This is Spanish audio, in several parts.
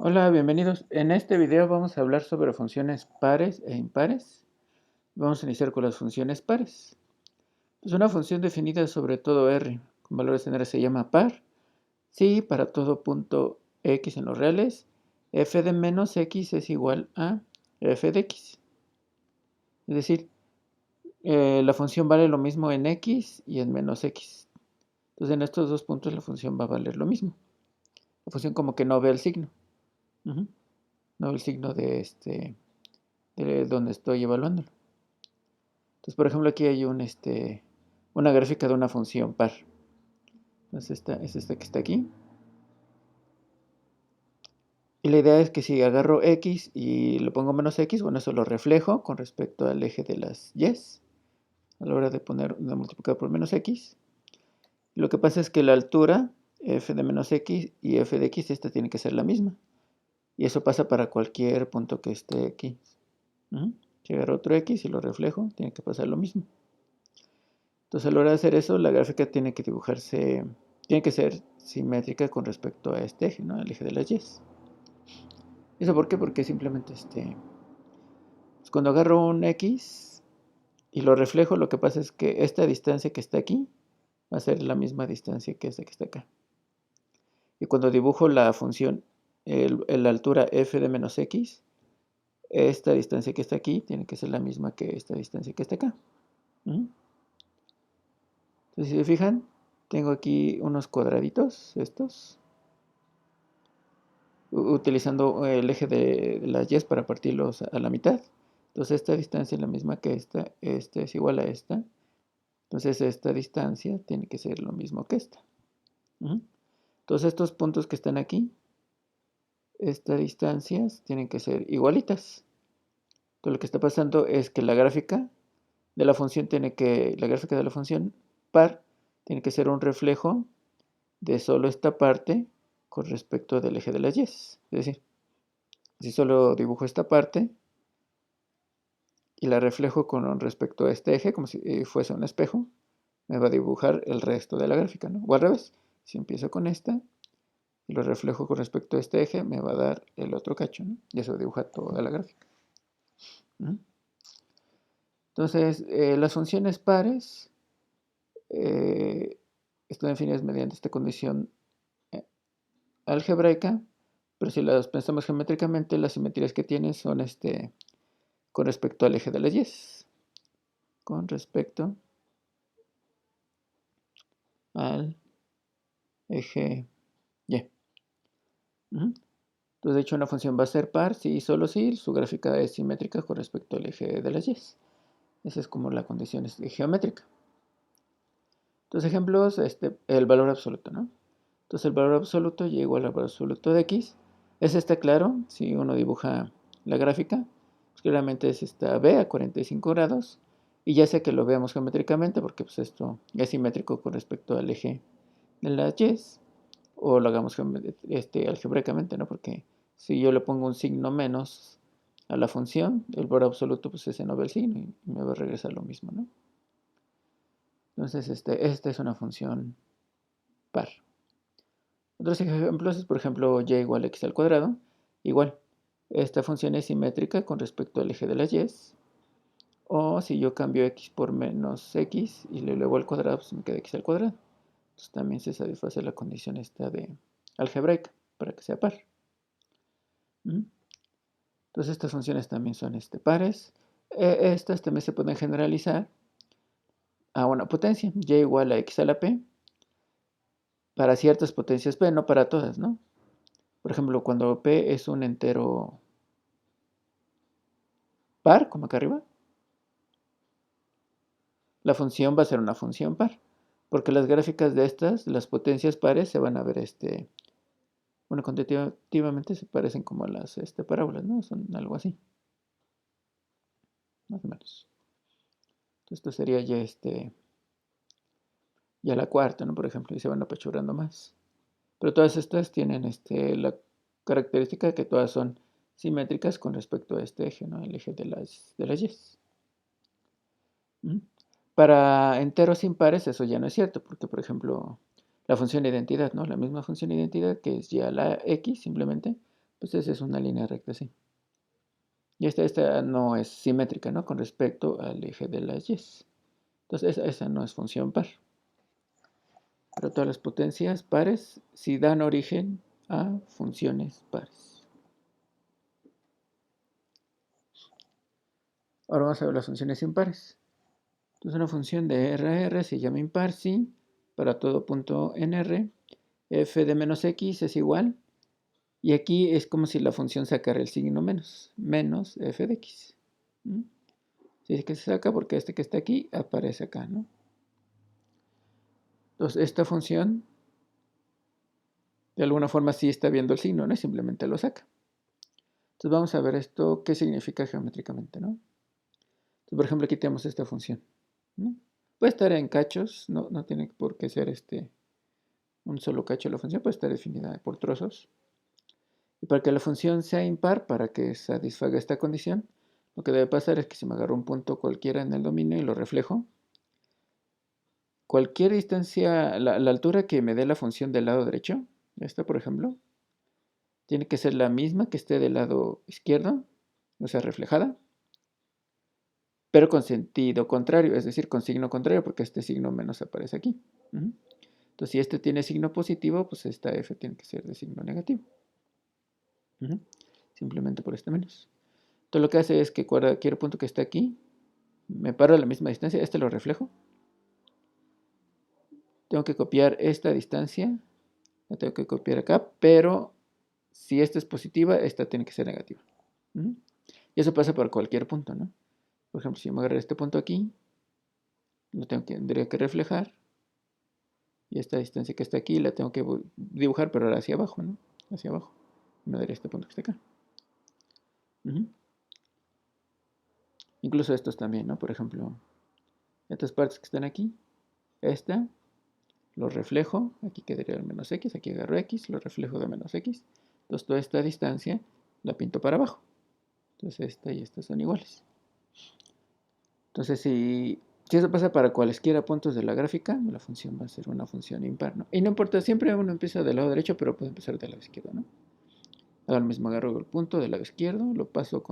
Hola, bienvenidos. En este video vamos a hablar sobre funciones pares e impares. Vamos a iniciar con las funciones pares. Es una función definida sobre todo R, con valores en R se llama par, si para todo punto x en los reales, f de menos x es igual a f de x. Es decir, la función vale lo mismo en x y en menos x. Entonces en estos dos puntos la función va a valer lo mismo. La función como que no ve el signo. No ve el signo de donde estoy evaluándolo. Entonces, por ejemplo, aquí hay una gráfica de una función par. Entonces, esta es esta que está aquí. Y la idea es que si agarro x y le pongo menos x, bueno, eso lo reflejo con respecto al eje de las y's a la hora de multiplicar por menos x. Lo que pasa es que la altura, f de menos x y f de x, esta tiene que ser la misma. Y eso pasa para cualquier punto que esté aquí. Si agarro otro x y lo reflejo, tiene que pasar lo mismo. Entonces, a la hora de hacer eso, la gráfica tiene que dibujarse, tiene que ser simétrica con respecto a este eje, ¿no? El eje de las y's. ¿Eso por qué? Porque simplemente pues cuando agarro un x y lo reflejo, lo que pasa es que esta distancia que está aquí va a ser la misma distancia que esta que está acá. Y cuando dibujo la función, la altura f de menos x, esta distancia que está aquí tiene que ser la misma que esta distancia que está acá. Entonces, si se fijan, tengo aquí unos cuadraditos, estos, utilizando el eje de las y's para partirlos a la mitad. Entonces esta distancia es la misma que esta es igual a esta. Entonces esta distancia tiene que ser lo mismo que esta. Entonces estos puntos que están aquí, estas distancias tienen que ser igualitas. Entonces lo que está pasando es que la gráfica de la función la gráfica de la función par tiene que ser un reflejo de solo esta parte con respecto del eje de las y's. Es decir, si solo dibujo esta parte y la reflejo con respecto a este eje, como si fuese un espejo, me va a dibujar el resto de la gráfica, ¿no? O al revés, si empiezo con esta y lo reflejo con respecto a este eje, me va a dar el otro cacho, ¿no? Y eso dibuja toda la gráfica. Entonces, las funciones pares eh, están definidas mediante esta condición eh, algebraica, pero si las pensamos geométricamente, las simetrías que tienen son con respecto al eje de las y's. Con respecto al eje y. Entonces, de hecho, una función va a ser par si y solo si su gráfica es simétrica con respecto al eje de las y. Esa es como la condición geométrica. Entonces, ejemplos, el valor absoluto, ¿no? Entonces, el valor absoluto y igual al valor absoluto de x. Ese está claro si uno dibuja la gráfica. Pues claramente es esta b a 45 grados. Y ya sea que lo veamos geométricamente, porque pues esto es simétrico con respecto al eje de las y, o lo hagamos algebraicamente, ¿no? Porque si yo le pongo un signo menos a la función, el valor absoluto, pues ese no ve el signo y me va a regresar lo mismo, ¿no? Entonces, esta es una función par. Otros ejemplos es, por ejemplo, y igual a x al cuadrado. Igual, esta función es simétrica con respecto al eje de las y. O si yo cambio x por menos x y le elevo al cuadrado, pues me queda x al cuadrado. Entonces también se satisface la condición esta de algebraica para que sea par. Entonces estas funciones también son pares. Estas también se pueden generalizar a una potencia, y igual a x a la p, para ciertas potencias p, no para todas, ¿no? Por ejemplo, cuando p es un entero par, como acá arriba, la función va a ser una función par, porque las gráficas de estas, las potencias pares, se van a ver, bueno, cuantitativamente se parecen como las parábolas, ¿no? Son algo así, más o menos. Entonces esto sería ya la cuarta, ¿no? Por ejemplo, y se van apachurrando más. Pero todas estas tienen la característica de que todas son simétricas con respecto a este eje, ¿no? El eje de las y. Para enteros impares eso ya no es cierto, porque por ejemplo la función de identidad, ¿no? La misma función de identidad que es y a la x simplemente, pues esa es una línea recta, sí. Y esta no es simétrica, ¿no? Con respecto al eje de las y. Entonces esa no es función par. Pero todas las potencias pares sí dan origen a funciones pares. Ahora vamos a ver las funciones impares. Entonces una función de RR se llama impar si para todo punto en R f de menos x es igual. Y aquí es como si la función sacara el signo menos f de x. ¿Mm? Si es que se saca porque este que está aquí aparece acá, ¿no? Entonces esta función de alguna forma sí está viendo el signo, ¿no? Y simplemente lo saca. Entonces vamos a ver esto, qué significa geométricamente, ¿no? Entonces, por ejemplo, aquí tenemos esta función, ¿no? Puede estar en cachos, no tiene por qué ser un solo cacho de la función, puede estar definida por trozos. Y para que la función sea impar, para que satisfaga esta condición, lo que debe pasar es que si me agarro un punto cualquiera en el dominio y lo reflejo, cualquier distancia, la altura que me dé la función del lado derecho, esta por ejemplo, tiene que ser la misma que esté del lado izquierdo, o sea, reflejada, pero con sentido contrario, es decir, con signo contrario, porque este signo menos aparece aquí. Entonces, si este tiene signo positivo, pues esta f tiene que ser de signo negativo. Simplemente por este menos. Entonces, lo que hace es que cualquier punto que esté aquí, me paro a la misma distancia, este lo reflejo. Tengo que copiar esta distancia, la tengo que copiar acá, pero si esta es positiva, esta tiene que ser negativa. Y eso pasa por cualquier punto, ¿no? Por ejemplo, si yo me agarro este punto aquí, lo tendría que reflejar. Y esta distancia que está aquí la tengo que dibujar, pero ahora hacia abajo, ¿no? Hacia abajo. Me daría este punto que está acá. Incluso estos también, ¿no? Por ejemplo, estas partes que están aquí, esta, lo reflejo, aquí quedaría el menos x, aquí agarro x, lo reflejo de menos x. Entonces toda esta distancia la pinto para abajo. Entonces esta y esta son iguales. Entonces si eso pasa para cualesquiera puntos de la gráfica, la función va a ser una función impar, ¿no? Y no importa, siempre uno empieza del lado derecho, pero puede empezar del lado izquierdo, ¿no? Ahora mismo agarro el punto del lado izquierdo, lo paso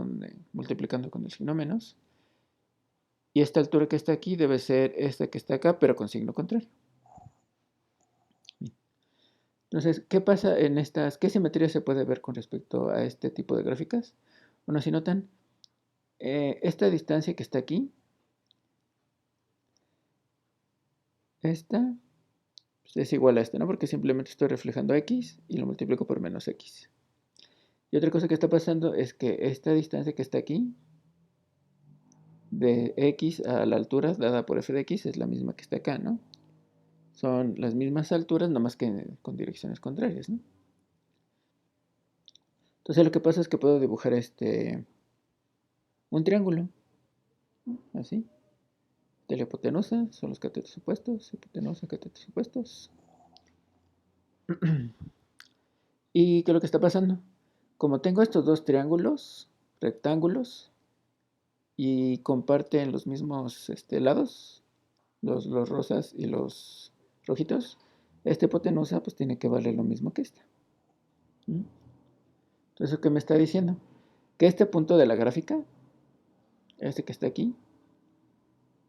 multiplicando con el signo menos. Y esta altura que está aquí debe ser esta que está acá, pero con signo contrario. Entonces, ¿qué pasa en estas? ¿Qué simetría se puede ver con respecto a este tipo de gráficas? Bueno, si notan, esta distancia que está aquí, esta pues es igual a esta, ¿no? Porque simplemente estoy reflejando x y lo multiplico por menos x. Y otra cosa que está pasando es que esta distancia que está aquí, de x a la altura dada por f de x, es la misma que está acá, ¿no? Son las mismas alturas, nomás que con direcciones contrarias, ¿no? Entonces lo que pasa es que puedo dibujar un triángulo, así. De la hipotenusa son los catetos opuestos, hipotenusa, catetos opuestos. ¿Y qué es lo que está pasando? Como tengo estos dos triángulos, rectángulos, y comparten los mismos lados, los rosas y los rojitos, esta hipotenusa pues tiene que valer lo mismo que esta. Entonces, ¿qué me está diciendo? Que este punto de la gráfica, este que está aquí,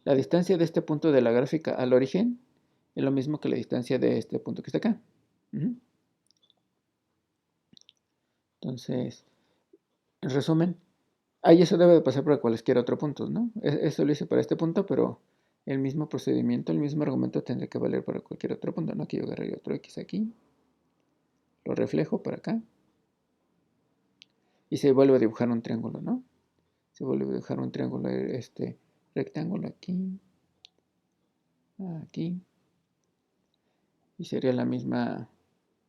la distancia de este punto de la gráfica al origen es lo mismo que la distancia de este punto que está acá. Entonces, en resumen, ahí eso debe de pasar para cualquier otro punto, ¿no? Eso lo hice para este punto, pero el mismo procedimiento, el mismo argumento tendría que valer para cualquier otro punto, ¿no? Aquí yo agarré otro X aquí, lo reflejo para acá, y se vuelve a dibujar un triángulo, ¿no? Se vuelve a dibujar un triángulo, rectángulo aquí, aquí, y sería la misma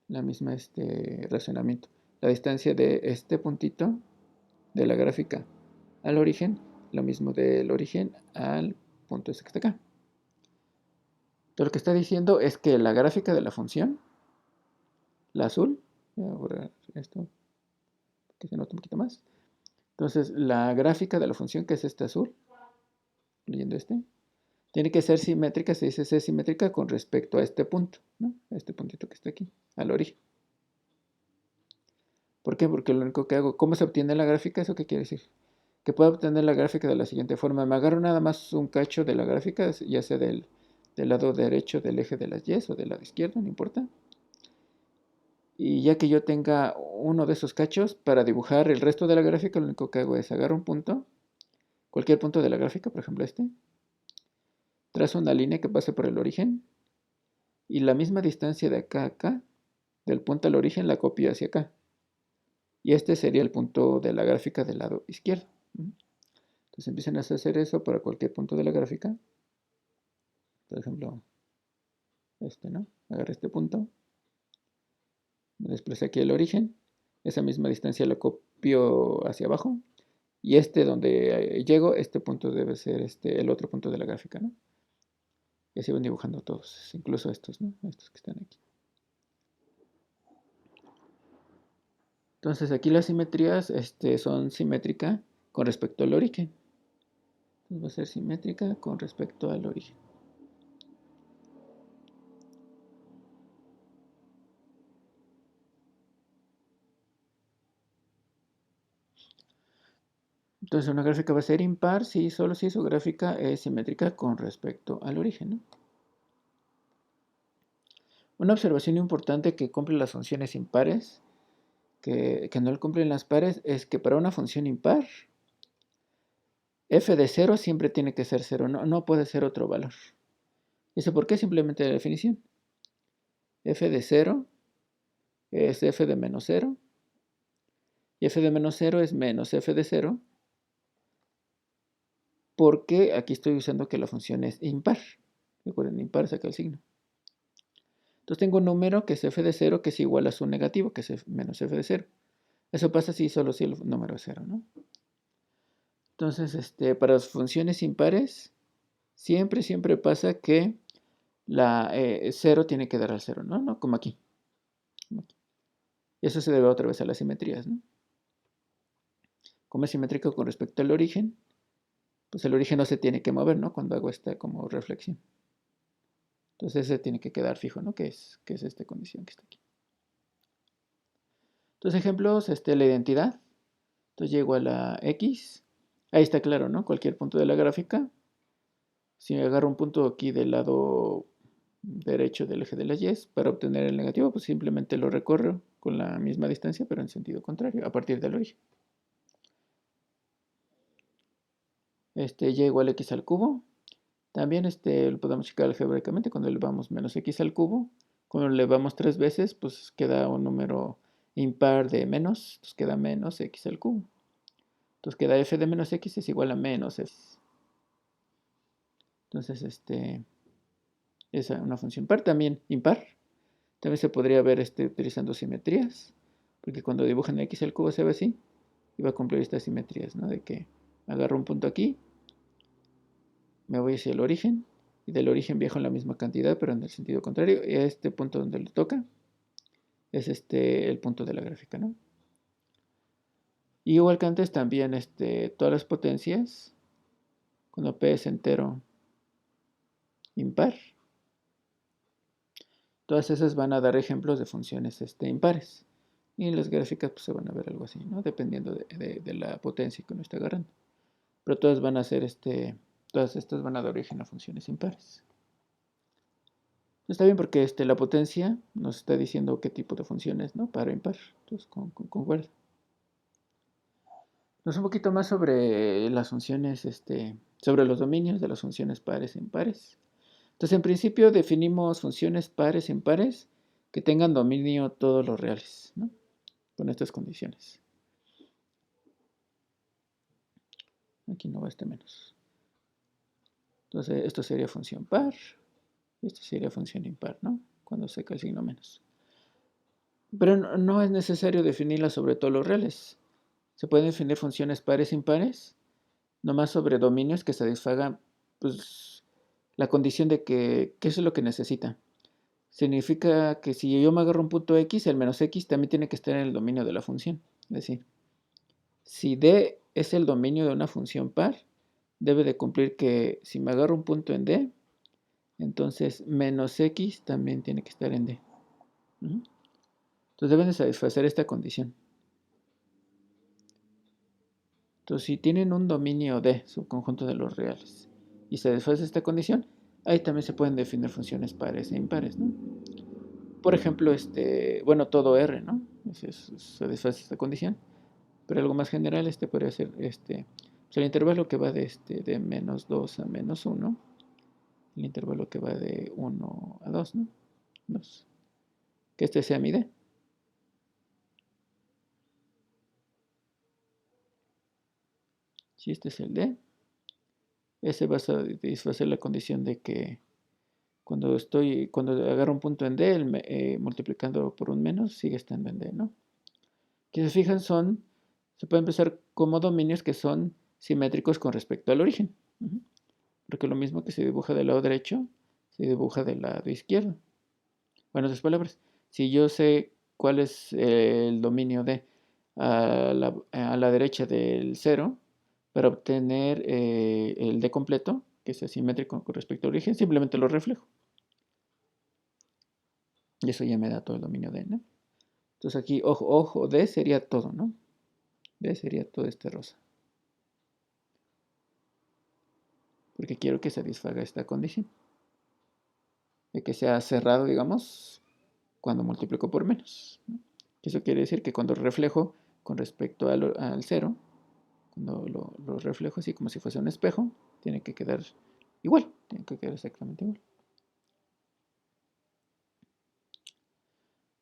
razonamiento. La distancia de este puntito de la gráfica al origen, lo mismo del origen al punto ese que está acá. Entonces, lo que está diciendo es que la gráfica de la función, la azul, voy a borrar esto que se note un poquito más. Entonces, la gráfica de la función, que es este azul, leyendo tiene que ser simétrica, se dice ser simétrica con respecto a este punto, ¿no? A este puntito que está aquí, al origen. ¿Por qué? Porque lo único que hago, ¿cómo se obtiene la gráfica? ¿Eso qué quiere decir? Que puedo obtener la gráfica de la siguiente forma. Me agarro nada más un cacho de la gráfica, ya sea del lado derecho del eje de las Y o del lado izquierdo, no importa. Y ya que yo tenga uno de esos cachos, para dibujar el resto de la gráfica, lo único que hago es agarro un punto, cualquier punto de la gráfica, por ejemplo este, trazo una línea que pase por el origen, y la misma distancia de acá a acá, del punto al origen, la copio hacia acá. Y este sería el punto de la gráfica del lado izquierdo. Entonces empiezan a hacer eso para cualquier punto de la gráfica. Por ejemplo, este, ¿no? Agarro este punto, me desplazo aquí al origen, esa misma distancia la copio hacia abajo, y este donde llego, este punto debe ser el otro punto de la gráfica, ¿no? Y así van dibujando todos, incluso estos, ¿no? Estos que están aquí. Entonces aquí las simetrías son simétricas con respecto al origen. Entonces va a ser simétrica con respecto al origen. Entonces una gráfica va a ser impar si solo si su gráfica es simétrica con respecto al origen, ¿no? Una observación importante que cumple las funciones impares, que no cumplen las pares, es que para una función impar, f de 0 siempre tiene que ser 0, no puede ser otro valor. ¿Y eso por qué? Simplemente la definición. F de 0 es f de menos 0, y f de menos 0 es menos f de 0, porque aquí estoy usando que la función es impar. Recuerden, impar saca el signo. Entonces tengo un número que es f de 0 que es igual a su negativo, que es menos f de 0. Eso pasa solo si el número es 0, ¿no? Entonces, para las funciones impares, siempre pasa que la 0 tiene que dar al 0, ¿no? ¿No? Como aquí. Y eso se debe otra vez a las simetrías, ¿no? Como es simétrico con respecto al origen, pues el origen no se tiene que mover, ¿no? Cuando hago esta como reflexión. Entonces ese tiene que quedar fijo, ¿no? Que es esta condición que está aquí. Entonces ejemplos, la identidad. Entonces llego a la x. Ahí está claro, ¿no? Cualquier punto de la gráfica. Si agarro un punto aquí del lado derecho del eje de las y, para obtener el negativo, pues simplemente lo recorro con la misma distancia, pero en sentido contrario, a partir del origen. Y igual a x al cubo. También lo podemos checar algebraicamente cuando elevamos menos x al cubo. Cuando lo elevamos 3 veces, pues queda un número impar de menos, entonces queda menos x al cubo. Entonces queda f de menos x es igual a menos f. Entonces, es una función par también, impar. También se podría ver utilizando simetrías, porque cuando dibujan x al cubo se ve así, y va a cumplir estas simetrías, ¿no? De que agarro un punto aquí, me voy hacia el origen, y del origen viajo en la misma cantidad, pero en el sentido contrario, y a este punto donde le toca es el punto de la gráfica, ¿no? Y igual que antes también todas las potencias, cuando p es entero impar, todas esas van a dar ejemplos de funciones impares. Y en las gráficas pues, se van a ver algo así, ¿no? Dependiendo de la potencia que uno está agarrando. Pero todas van a ser todas estas van a dar origen a funciones impares. Está bien porque la potencia nos está diciendo qué tipo de funciones, ¿no? Par o impar. Entonces concuerda. Entonces un poquito más sobre las funciones, sobre los dominios de las funciones pares e impares. Entonces en principio definimos funciones pares e impares que tengan dominio todos los reales, ¿no? Con estas condiciones. Aquí no va menos. Entonces esto sería función par y esto sería función impar, ¿no? Cuando saca el signo menos. Pero no es necesario definirlas sobre todos los reales. Se pueden definir funciones pares e impares, nomás sobre dominios que satisfagan pues, la condición de que, ¿qué es lo que necesita? Significa que si yo me agarro un punto x, el menos x también tiene que estar en el dominio de la función. Es decir, si D es el dominio de una función par, debe de cumplir que si me agarro un punto en D, entonces menos x también tiene que estar en D. Entonces deben de satisfacer esta condición. Entonces, si tienen un dominio de subconjunto de los reales y se desfase esta condición, ahí también se pueden definir funciones pares e impares, ¿no? Por ejemplo, bueno, todo R, ¿no? Se desfase esta condición. Pero algo más general, podría ser pues el intervalo que va de menos 2 a menos 1, el intervalo que va de 1 a 2, ¿no? 2. Que sea mi D. Si este es el D, ese va a satisfacer la condición de que cuando agarro un punto en D, multiplicando por un menos, sigue estando en D, ¿no? Que se fijan se pueden empezar como dominios que son simétricos con respecto al origen. Porque lo mismo que se dibuja del lado derecho, se dibuja del lado izquierdo. Bueno, en otras palabras, si yo sé cuál es el dominio de a la derecha del 0, para obtener el D completo, que es asimétrico con respecto al origen, simplemente lo reflejo. Y eso ya me da todo el dominio D, ¿no? Entonces aquí, ojo, D sería todo, ¿no? D sería todo este rosa. Porque quiero que satisfaga esta condición. De que sea cerrado, digamos, cuando multiplico por menos, ¿no? Eso quiere decir que cuando reflejo con respecto al 0, cuando lo reflejo así como si fuese un espejo, tiene que quedar igual, tiene que quedar exactamente igual.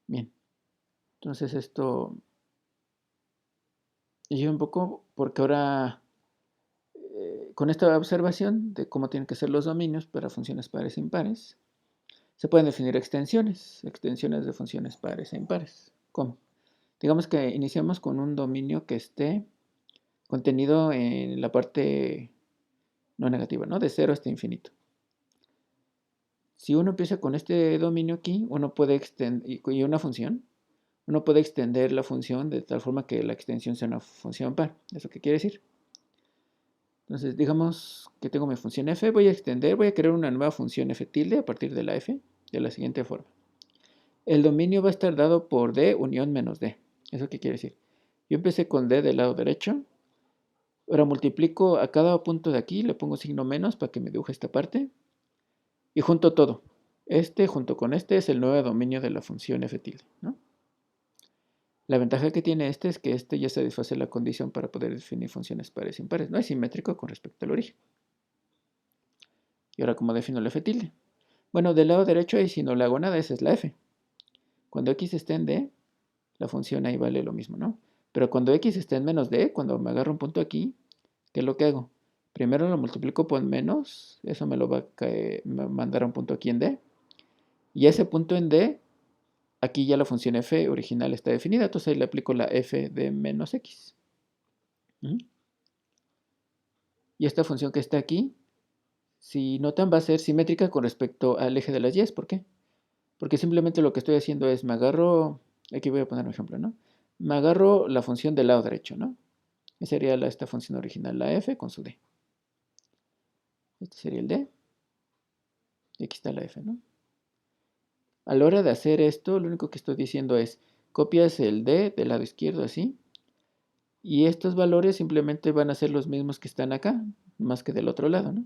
Bien, entonces esto lleva un poco porque ahora con esta observación de cómo tienen que ser los dominios para funciones pares e impares, se pueden definir extensiones de funciones pares e impares. ¿Cómo? Digamos que iniciamos con un dominio que esté contenido en la parte no negativa, ¿no? De 0 hasta infinito. Si uno empieza con este dominio aquí, uno puede extender, y una función, uno puede extender la función de tal forma que la extensión sea una función par. ¿Eso qué quiere decir? Entonces, digamos que tengo mi función f, voy a crear una nueva función f tilde a partir de la f, de la siguiente forma. El dominio va a estar dado por d unión menos d. ¿Eso qué quiere decir? Yo empecé con d del lado derecho, ahora multiplico a cada punto de aquí, le pongo signo menos para que me dibuje esta parte, y junto todo. Junto con este es el nuevo dominio de la función f tilde, ¿no? La ventaja que tiene es que ya satisface la condición para poder definir funciones pares e impares. No es simétrico con respecto al origen. Y ahora, ¿cómo defino la f tilde? Bueno, del lado derecho ahí si no le hago nada, esa es la f. Cuando x está en d, la función ahí vale lo mismo, ¿no? Pero cuando x está en menos d, cuando me agarro un punto aquí, ¿qué es lo que hago? Primero lo multiplico por menos, eso me lo va a mandar a un punto aquí en d. Y ese punto en d, aquí ya la función f original está definida, entonces ahí le aplico la f de menos x. Y esta función que está aquí, si notan, va a ser simétrica con respecto al eje de las y. ¿Por qué? Porque simplemente lo que estoy haciendo es, me agarro, aquí voy a poner un ejemplo, ¿no? Me agarro la función del lado derecho, ¿no? Esa sería esta función original, la f con su d. Este sería el d. Y aquí está la f, ¿no? A la hora de hacer esto, lo único que estoy diciendo es, copias el d del lado izquierdo así, y estos valores simplemente van a ser los mismos que están acá, más que del otro lado, ¿no?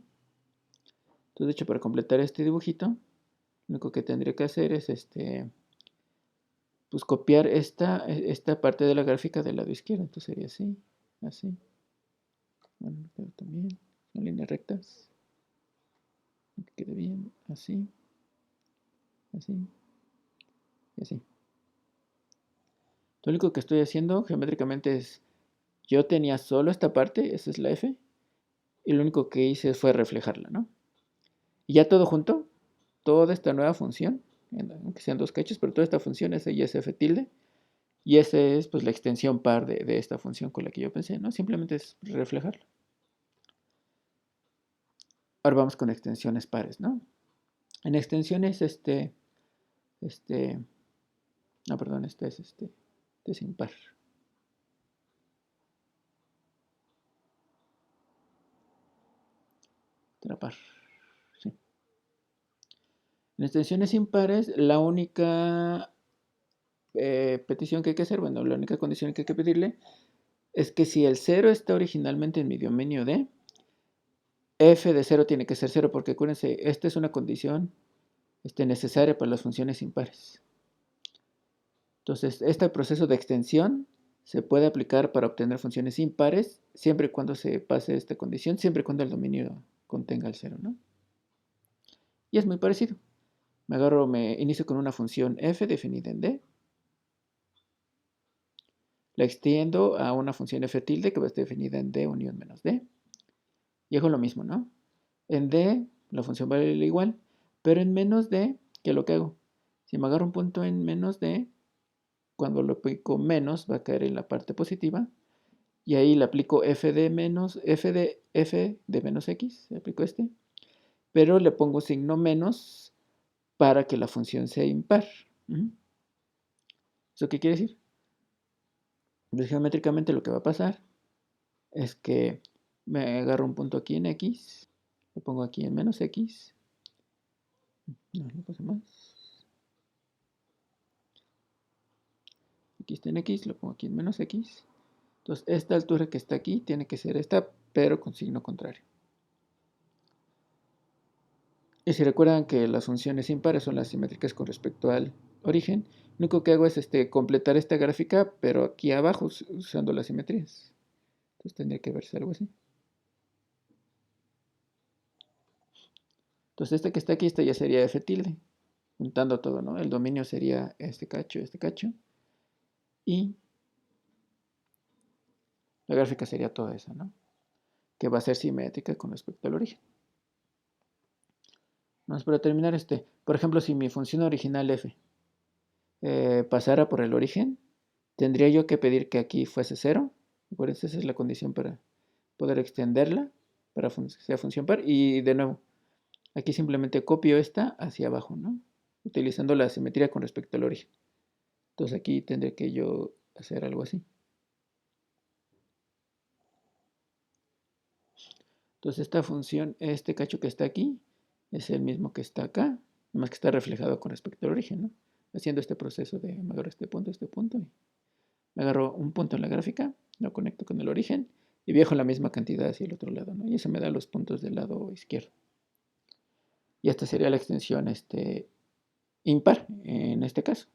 Entonces, de hecho, para completar este dibujito, lo único que tendría que hacer es pues copiar esta parte de la gráfica del lado izquierdo. Entonces sería así, así. Bueno, pero también son líneas rectas. Que quede bien, así, así y así. Lo único que estoy haciendo geométricamente es, yo tenía solo esta parte, esa es la f, y lo único que hice fue reflejarla, ¿no? Y ya todo junto, toda esta nueva función, aunque sean dos cachos, pero toda esta función, esa ya es f tilde, y esa es pues la extensión par de esta función con la que yo pensé, ¿no? Simplemente es reflejarla. Ahora vamos con extensiones pares, ¿no? En extensiones, no, perdón, este es impar. Par, sí. En extensiones impares, la única petición que hay que hacer, bueno, la única condición que hay que pedirle es que si el 0 está originalmente en mi dominio D, f de 0 tiene que ser 0, porque acuérdense, esta es una condición necesaria para las funciones impares. Entonces, este proceso de extensión se puede aplicar para obtener funciones impares siempre y cuando se pase esta condición, siempre y cuando el dominio contenga el 0, ¿no? Y es muy parecido. Me inicio con una función f definida en D. La extiendo a una función f tilde que va a estar definida en D unión menos D. Y hago lo mismo, ¿no? En D la función vale igual, pero en menos D, ¿qué es lo que hago? Si me agarro un punto en menos D, cuando lo aplico menos va a caer en la parte positiva. Y ahí le aplico f de menos x, le aplico pero le pongo signo menos para que la función sea impar. ¿Eso qué quiere decir? Pues geométricamente lo que va a pasar es que me agarro un punto aquí en x, lo pongo aquí en menos x, no pasa más, aquí está en x, lo pongo aquí en menos x, entonces esta altura que está aquí tiene que ser esta, pero con signo contrario. Y si recuerdan que las funciones impares son las simétricas con respecto al origen, lo único que hago es completar esta gráfica, pero aquí abajo usando las simetrías. Entonces tendría que verse algo así. Entonces este que está aquí, este ya sería f tilde, juntando todo, ¿no? El dominio sería este cacho, y la gráfica sería toda esa, ¿no? Que va a ser simétrica con respecto al origen. Vamos para terminar por ejemplo, si mi función original f pasara por el origen, tendría yo que pedir que aquí fuese 0. Acuérdense, esa es la condición para poder extenderla para que sea función par. Y de nuevo, aquí simplemente copio esta hacia abajo, ¿no? Utilizando la simetría con respecto al origen. Entonces aquí tendré que yo hacer algo así. Entonces esta función, este cacho que está aquí, es el mismo que está acá, nomás que está reflejado con respecto al origen, ¿no? Haciendo este proceso de me agarro este punto, y me agarro un punto en la gráfica, lo conecto con el origen y viajo la misma cantidad hacia el otro lado, ¿no? Y eso me da los puntos del lado izquierdo. Y esta sería la extensión impar en este caso.